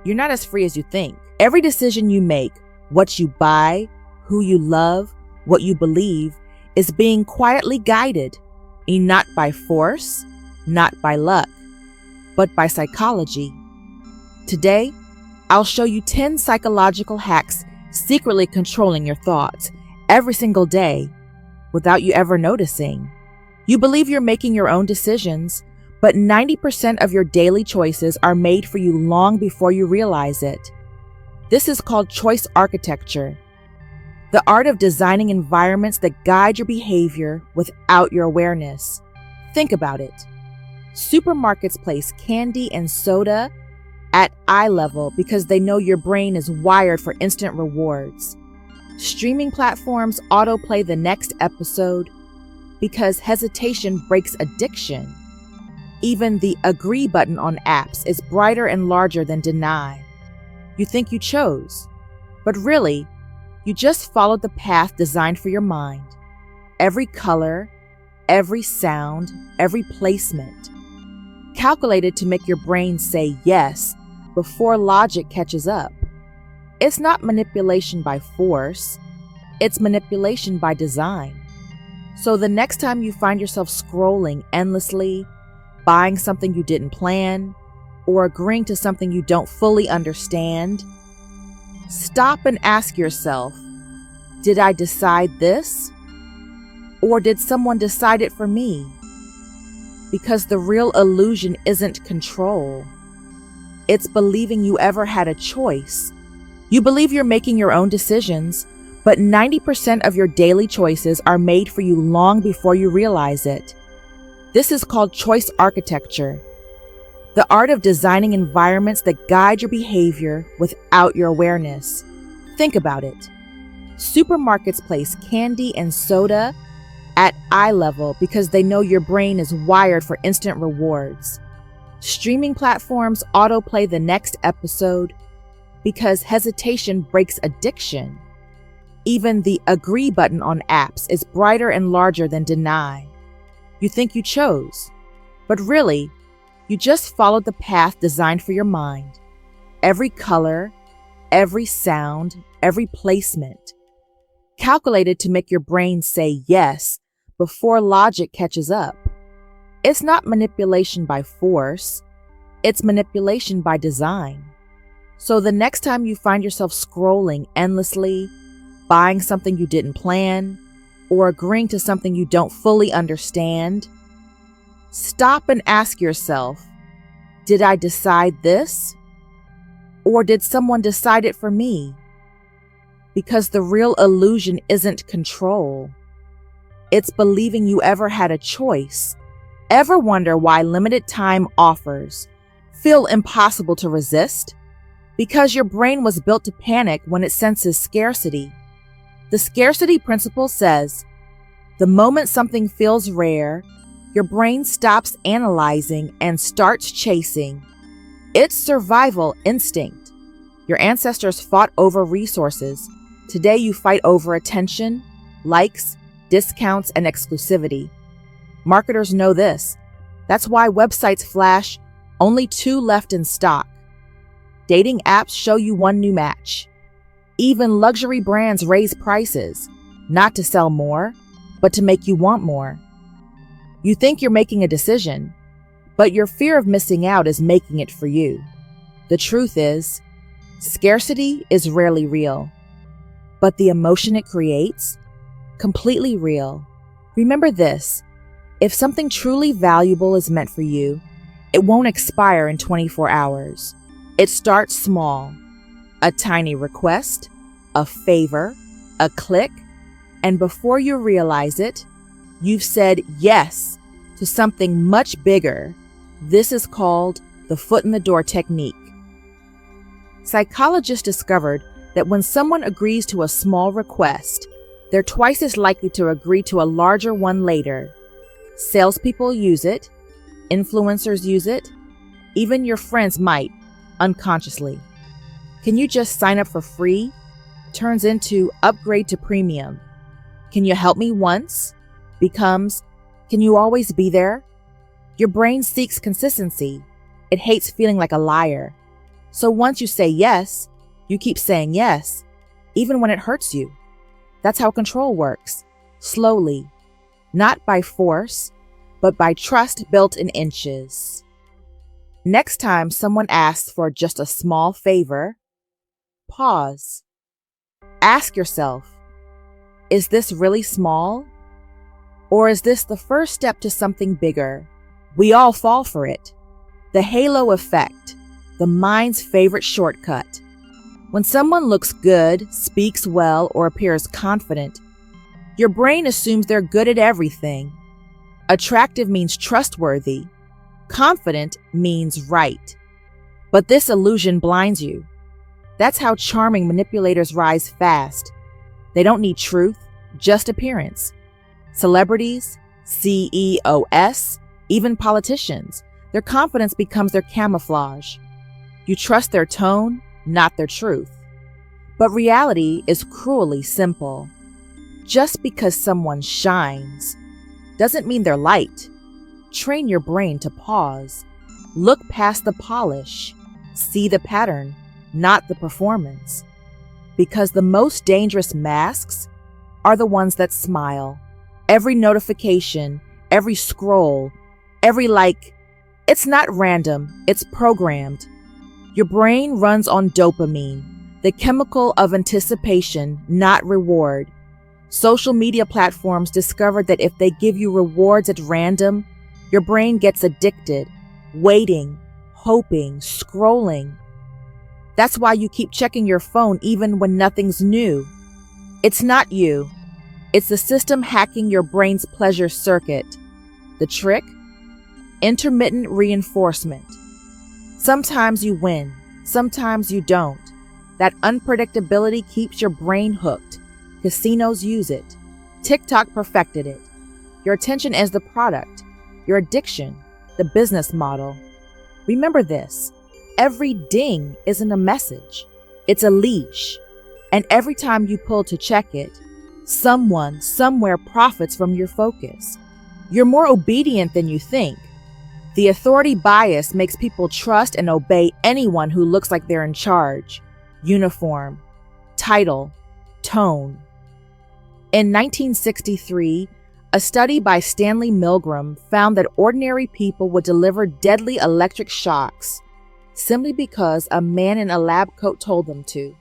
You're not as free as you think. Every decision you make, what you buy, who you love, what you believe, is being quietly guided, and not by force, not by luck, but by psychology. Today, I'll show you 10 psychological hacks secretly controlling your thoughts every single day without you ever noticing. You believe you're making your own decisions, but 90% of your daily choices are made for you long before you realize it. This is called choice architecture, the art of designing environments that guide your behavior without your awareness. Think about it. Supermarkets place candy and soda at eye level because they know your brain is wired for instant rewards. Streaming platforms autoplay the next episode because hesitation breaks addiction. Even the agree button on apps is brighter and larger than deny. You think you chose, but really, you just followed the path designed for your mind. Every color, every sound, every placement, calculated to make your brain say yes before logic catches up. It's not manipulation by force, it's manipulation by design. So the next time you find yourself scrolling endlessly, buying something you didn't plan, or agreeing to something you don't fully understand, stop and ask yourself, did I decide this? Or did someone decide it for me? Because the real illusion isn't control. It's believing you ever had a choice. You believe you're making your own decisions, but 90% of your daily choices are made for you long before you realize it. This is called choice architecture, the art of designing environments that guide your behavior without your awareness. Think about it. Supermarkets place candy and soda at eye level because they know your brain is wired for instant rewards. Streaming platforms autoplay the next episode because hesitation breaks addiction. Even the agree button on apps is brighter and larger than deny. You think you chose, but really, you just followed the path designed for your mind. Every color, every sound, every placement, calculated to make your brain say yes before logic catches up. It's not manipulation by force, it's manipulation by design. So the next time you find yourself scrolling endlessly, buying something you didn't plan, or agreeing to something you don't fully understand, stop and ask yourself, did I decide this? Or did someone decide it for me? Because the real illusion isn't control. It's believing you ever had a choice. Ever wonder why limited time offers feel impossible to resist? Because your brain was built to panic when it senses scarcity. The scarcity principle says, the moment something feels rare, your brain stops analyzing and starts chasing. It's survival instinct. Your ancestors fought over resources. Today you fight over attention, likes, discounts, and exclusivity. Marketers know this. That's why websites flash only 2 left in stock. Dating apps show you 1 new match. Even luxury brands raise prices, not to sell more, but to make you want more. You think you're making a decision, but your fear of missing out is making it for you. The truth is, scarcity is rarely real, but the emotion it creates, completely real. Remember this, if something truly valuable is meant for you, it won't expire in 24 hours. It starts small, a tiny request, a favor, a click, and before you realize it, you've said yes to something much bigger. This is called the foot in the door technique. Psychologists discovered that when someone agrees to a small request, they're twice as likely to agree to a larger one later. Salespeople use it, influencers use it, even your friends might, unconsciously. Can you just sign up for free? Turns into upgrade to premium. Can you help me once? Becomes, can you always be there? Your brain seeks consistency. It hates feeling like a liar. So once you say yes, you keep saying yes, even when it hurts you. That's how control works. Slowly. Not by force, but by trust built in inches. Next time someone asks for just a small favor, pause. Ask yourself, is this really small? Or is this the first step to something bigger? We all fall for it. The halo effect, the mind's favorite shortcut. When someone looks good, speaks well, or appears confident, your brain assumes they're good at everything. Attractive means trustworthy. Confident means right. But this illusion blinds you. That's how charming manipulators rise fast. They don't need truth, just appearance. Celebrities, CEOs, even politicians, their confidence becomes their camouflage. You trust their tone, not their truth. But reality is cruelly simple. Just because someone shines doesn't mean they're light. Train your brain to pause. Look past the polish. See the pattern, not the performance. Because the most dangerous masks are the ones that smile. Every notification, every scroll, every like, it's not random, it's programmed. Your brain runs on dopamine, the chemical of anticipation, not reward. Social media platforms discovered that if they give you rewards at random, your brain gets addicted, waiting, hoping, scrolling. That's why you keep checking your phone even when nothing's new. It's not you. It's the system hacking your brain's pleasure circuit. The trick? Intermittent reinforcement. Sometimes you win, sometimes you don't. That unpredictability keeps your brain hooked. Casinos use it. TikTok perfected it. Your attention is the product. Your addiction, the business model. Remember this. Every ding isn't a message. It's a leash. And every time you pull to check it, someone, somewhere profits from your focus. You're more obedient than you think. The authority bias makes people trust and obey anyone who looks like they're in charge. Uniform, title, tone. In 1963, a study by Stanley Milgram found that ordinary people would deliver deadly electric shocks simply because a man in a lab coat told them to.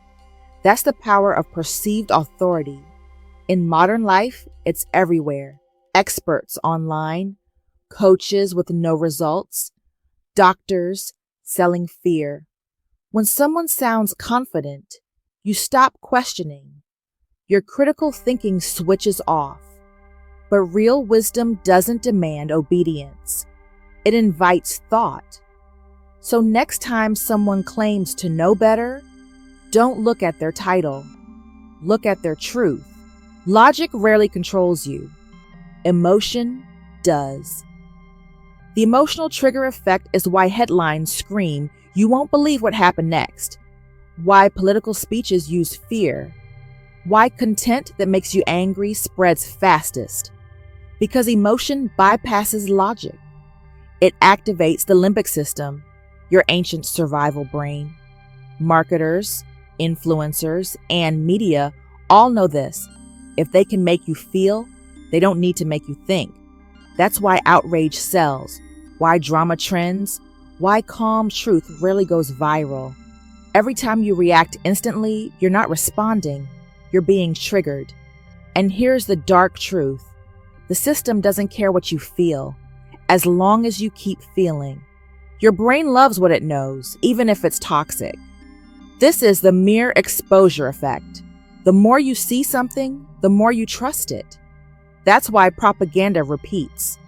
That's the power of perceived authority. In modern life, it's everywhere. Experts online, coaches with no results, doctors selling fear. When someone sounds confident, you stop questioning. Your critical thinking switches off. But real wisdom doesn't demand obedience. It invites thought. So next time someone claims to know better, don't look at their title. Look at their truth. Logic rarely controls you. Emotion does. The emotional trigger effect is why headlines scream, "You won't believe what happened next." Why political speeches use fear. Why content that makes you angry spreads fastest. Because emotion bypasses logic. It activates the limbic system, your ancient survival brain. Marketers, influencers, and media all know this. If they can make you feel, they don't need to make you think. That's why outrage sells, why drama trends, why calm truth rarely goes viral. Every time you react instantly, you're not responding, you're being triggered. And here's the dark truth. The system doesn't care what you feel, as long as you keep feeling. Your brain loves what it knows, even if it's toxic. This is the mere exposure effect. The more you see something, the more you trust it. That's why propaganda repeats.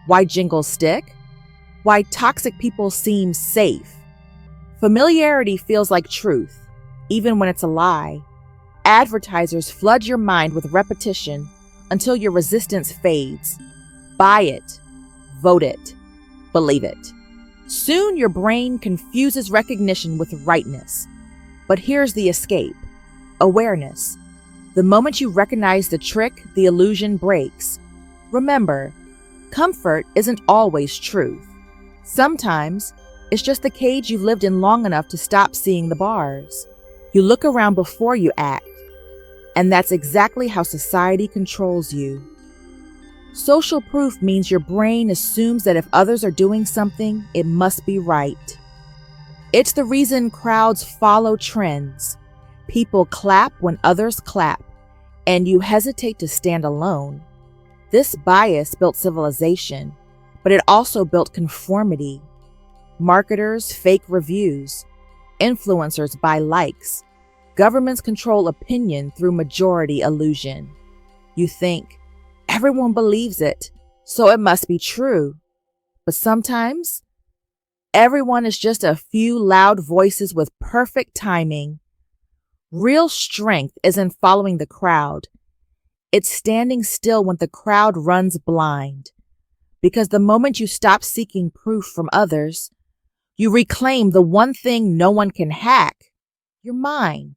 Why jingles stick? Why toxic people seem safe. Familiarity feels like truth, even when it's a lie. Advertisers flood your mind with repetition until your resistance fades. Buy it, vote it, believe it. Soon your brain confuses recognition with rightness. But here's the escape. Awareness. The moment you recognize the trick, the illusion breaks. Remember, comfort isn't always truth. Sometimes It's just the cage you've lived in long enough to stop seeing the bars. You look around before you act, and that's exactly how society controls you. Social proof means your brain assumes that if others are doing something, it must be right. It's the reason crowds follow trends. People clap when others clap, and you hesitate to stand alone. This bias built civilization, but it also built conformity. Marketers fake reviews. Influencers buy likes. Governments control opinion through majority illusion. You think, everyone believes it, so it must be true. But sometimes, everyone is just a few loud voices with perfect timing. Real strength isn't following the crowd. It's standing still when the crowd runs blind. Because the moment you stop seeking proof from others, you reclaim the one thing no one can hack, your mind.